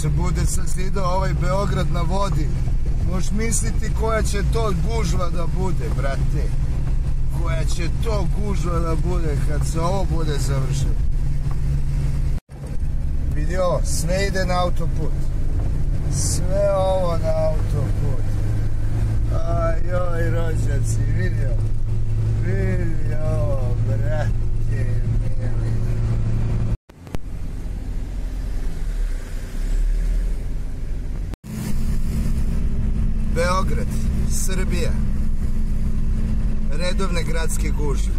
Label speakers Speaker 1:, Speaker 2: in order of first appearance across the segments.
Speaker 1: se bude sazidao ovaj Beograd na vodi, možeš misliti koja će to gužva da bude, brate. Koja će to gužva da bude kad se ovo bude završeno. Vidi ovo, sve ide na autoput. Sve ovo na autoput. Ajoj, rođaci, vidio? Vidi ovo, brate mili. Beograd, Srbija. Redovne gradske gužve,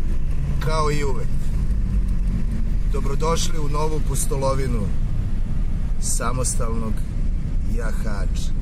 Speaker 1: kao i uvek. Dobrodošli u novu pustolovinu samostalnog jahača.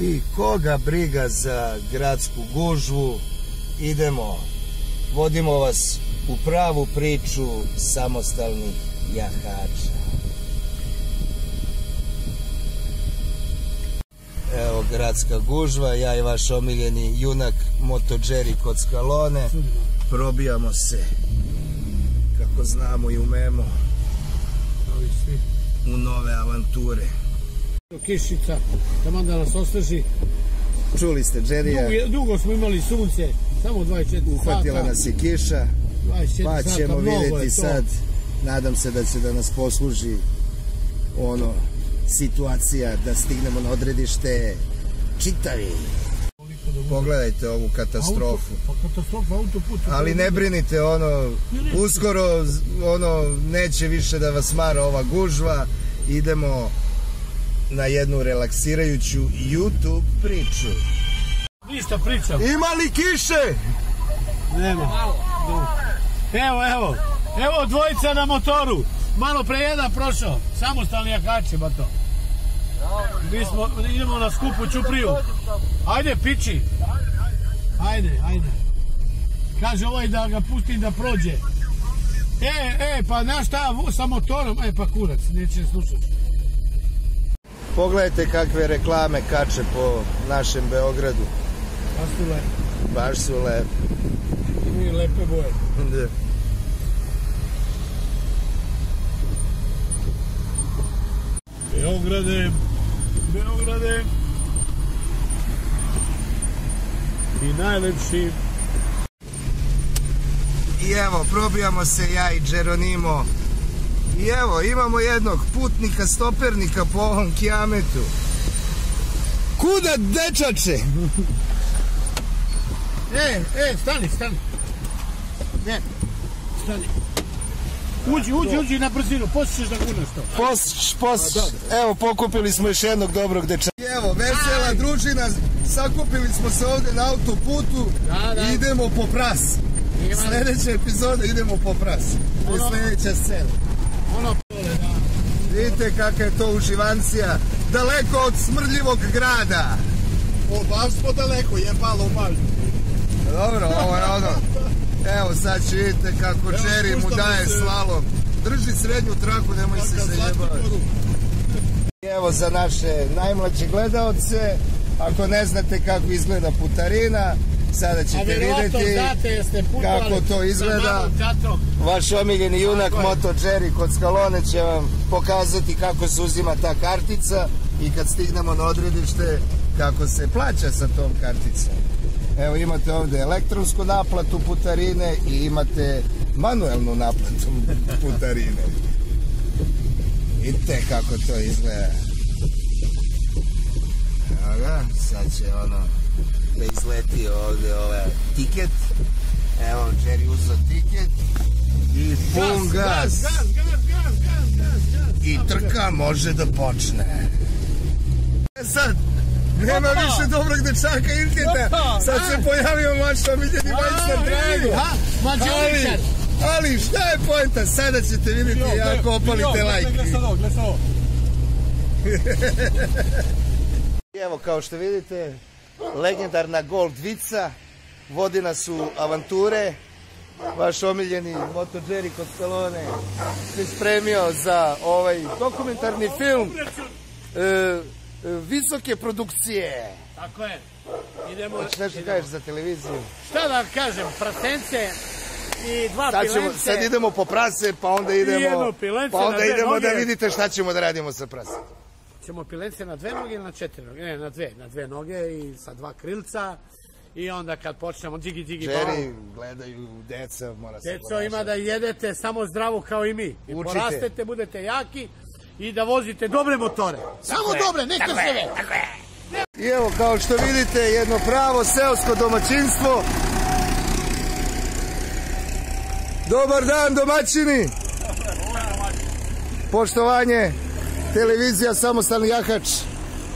Speaker 1: I koga briga za gradsku gužvu, idemo, vodimo vas u pravu priču samostalnih jahača. Evo gradska gužva, ja i vaš omiljeni junak Moto Jerry kod Skalone. Probijamo se, kako znamo i umemo, u nove avanture.
Speaker 2: Kišica, tamo da nas osveži.
Speaker 1: Čuli ste Jerrya.
Speaker 2: Dugo smo imali sunce, samo 24 sata.
Speaker 1: Uhvatila nas je kiša, pa ćemo vidjeti sad. Nadam se da će da nas posluži situacija da stignemo na odredište čitavi. Pogledajte ovu katastrofu.
Speaker 2: Katastrofa, autoput.
Speaker 1: Ali ne brinite, uskoro neće više da vas mara ova gužva. Idemo na jednu relaksirajuću YouTube priču.
Speaker 2: Ništa pričam.
Speaker 1: Ima li kiše?
Speaker 2: Nema. Evo dvojica na motoru. Malo pre jedan prošao. Samostalni jahači, ba to. Mi idemo na skupu Ćupriju. Ajde, piči. Ajde. Kaže ovaj da ga pustim da prođe. Pa znaš šta, sa motorom. Pa kurac, neće slušati.
Speaker 1: Pogledajte kakve reklame kače po našem Beogradu. Baš su lepe.
Speaker 2: Imaju lepe boje.
Speaker 1: Da. Beograde.
Speaker 2: I najlepši.
Speaker 1: I evo, probijamo se ja i Geronimo. I evo, imamo jednog putnika, stopernika po ovom kijametu. Kuda, dečače?
Speaker 2: Stani. Ne, stani. Uđi na brzinu, poslije ćeš da gunaš to.
Speaker 1: Poslije. Evo, pokupili smo još jednog dobrog dečaka. I evo, vesela družina, sakupili smo se ovdje na autoputu i idemo po pras. Sljedeća epizoda idemo po pras. To je sljedeća scena. Vidite kakva je to uživancija, daleko od smrdljivog grada.
Speaker 3: Baš smo daleko, jebalo baš.
Speaker 1: Dobro, ovo je Evo sad će vidite kako Jerry mu daje slalom. Drži srednju traku, nemoj se zajebavati. Evo za naše najmlađe gledaoce, ako ne znate kako izgleda putarina, sada ćete vidjeti kako to izgleda. Vaš omiljeni junak Moto Jerry kod Skalone će vam pokazati kako se uzima ta kartica i kad stignemo na odredište kako se plaća sa tom karticom. Evo imate ovdje elektronsku naplatu putarine i imate manuelnu naplatu putarine. Vidite kako to izgleda. Evo ga, sad će da izleti ovde tiket. Evo, Jerry uzeo tiket i pun gas. I trka može da počne. Sad, nema više dobrog dečaka Ilketa. Sad se pojavio vaš omiljeni majstor Drago. Ali šta je poenta? Sada ćete vidjeti ako opalite lajke.
Speaker 3: Gle sad ovo.
Speaker 1: Evo, kao što vidite, legendarna Gold Vica vodi nas u avanture. Vaš omiljeni Moto Jerry Costalone se spremio za ovaj dokumentarni film visoke produkcije.
Speaker 2: Tako je. Idemo.
Speaker 1: Nešto kažeš za televiziju?
Speaker 2: Šta da kažem, prasence i dva pilence.
Speaker 1: Sad idemo po prase, pa onda idemo da vidite šta ćemo da radimo sa prase.
Speaker 2: Ćemo pilence na 2 noge ili na 4 noge? Ne, na dve noge i sa 2 krilca. I onda kad počnemo džigi
Speaker 1: Jerry, gledaju deca, mora se
Speaker 2: ponašati. Deco, ima da jedete samo zdravo kao i mi. I porastete, budete jaki i da vozite dobre motore. Samo dobre, neka sve.
Speaker 1: I evo, kao što vidite, jedno pravo seosko domaćinstvo. Dobar dan, domaćini. Poštovanje, televizija Samostalni jahač.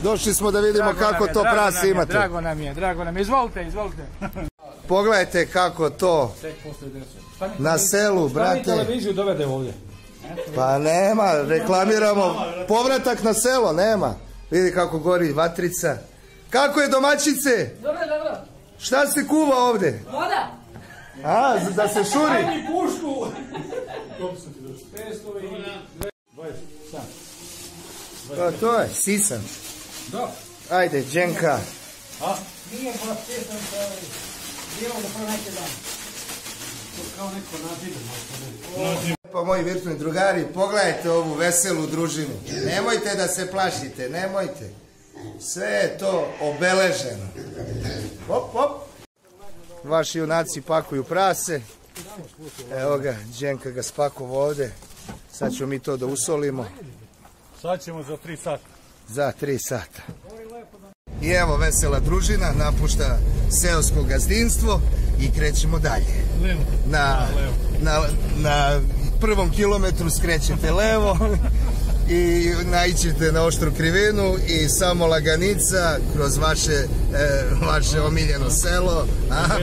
Speaker 1: Došli smo da vidimo kako to prase imate.
Speaker 2: Drago nam je. Izvolite.
Speaker 1: Pogledajte kako to na selu, brate.
Speaker 3: Šta mi televiziju dovede ovdje?
Speaker 1: Pa nema, reklamiramo povratak na selo, nema. Vidi kako gori vatrica. Kako je, domaćice?
Speaker 4: Dobro.
Speaker 1: Šta se kuva ovde?
Speaker 4: Voda.
Speaker 1: A, da se šuri?
Speaker 4: Ajde pušku.
Speaker 1: To je, sisan.
Speaker 3: Da.
Speaker 1: Ajde, Đenka.
Speaker 4: Nije baš sjećam se ovaj. Bilo da prvo neke dan.
Speaker 2: Kao neko nazivno.
Speaker 1: Pa moji virtualni drugari, pogledajte ovu veselu družinu. Nemojte da se plašite, nemojte. Sve je to obeleženo. Hop. Vaši junaci pakuju prase. Evo ga, Đenka ga spakovao ovde. Sad ćemo mi to da usolimo.
Speaker 2: Sad ćemo za 3 sata.
Speaker 1: Za 3 sata. I evo, vesela družina napušta seosko gazdinstvo i krećemo dalje. Na prvom kilometru skrećete levo i naićete na oštru krivinu i samo laganica kroz vaše omiljeno selo.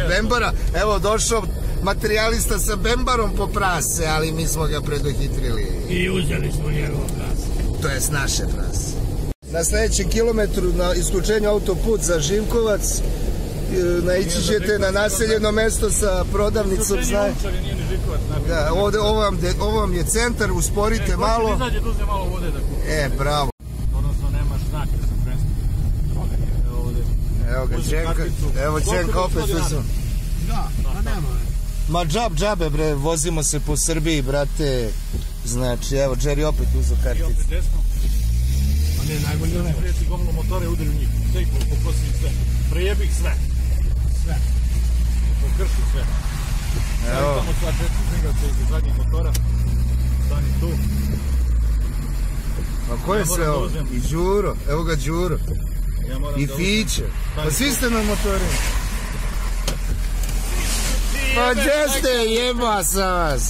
Speaker 1: Bembara. Evo, došao materijalista sa Bembarom po prase, ali mi smo ga preduhitrili.
Speaker 2: I uzeli smo njegovo prase.
Speaker 1: To jest naše prase. Na sljedećem kilometru, na isključenju autoput za Živkovac, naići ćete na naseljeno mesto sa prodavnicom. Da, ovo vam je centar, usporite malo. Bravo.
Speaker 2: Odnosno nemaš znak da sam prestao.
Speaker 1: Evo ga, Đenka. Evo Đenka opet uzem.
Speaker 2: Da, pa nema.
Speaker 1: Ma džabe bre, vozimo se po Srbiji, brate. Znači, evo, Jerry opet uzeo karticu.
Speaker 2: I opet desno. A ne, najbolje da ne prijeti gomno motore, udari u njih. Sve ih pokosim sve. Prejebih sve. Sve. Pokrši sve.
Speaker 1: Evo.
Speaker 2: Tamo sva 4 zigraca iz zadnjih motora. Stani tu.
Speaker 1: A ko je sve ovo? I Đuro. Evo ga Đuro. I Fiće. Pa svi ste na motorima. Pa gdje ste, jeba sam vas.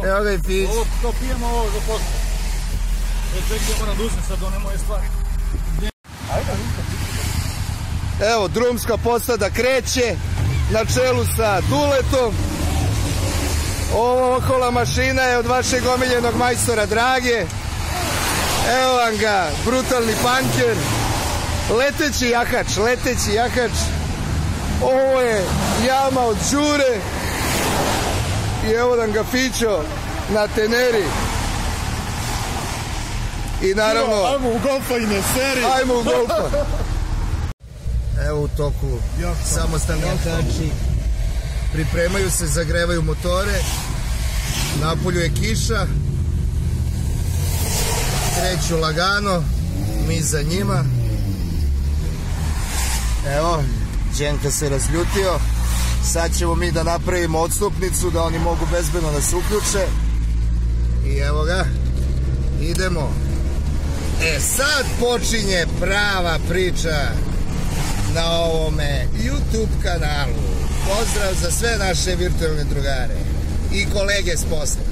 Speaker 1: Evo ga i Fiće.
Speaker 2: To pijemo ovo za posle. Čekaj, moram da uzem sad one moje stvari.
Speaker 1: Evo, drumska posada kreće na čelu sa Duletom. Ovo okola mašina je od vašeg omiljenog majstora Drage. Evo vam ga, brutalni panker. Leteći jahač. Ovo je jama od Đure. I evo nam ga Fićo na teneri. I naravno...
Speaker 3: Ajmo u golfa i ne seri.
Speaker 1: Ajmo u golfa. Evo u toku samostalni jahači. Pripremaju se, zagrevaju motore. Napolju je kiša. Kreću lagano. Mi za njima. Evo, Đenka se razljutio. Sad ćemo mi da napravimo odstupnicu da oni mogu bezbedno da se uključe. I evo ga. Idemo. Sad počinje prava priča. na ovome YouTube kanalu. Pozdrav za sve naše virtualne drugare i kolege s posla.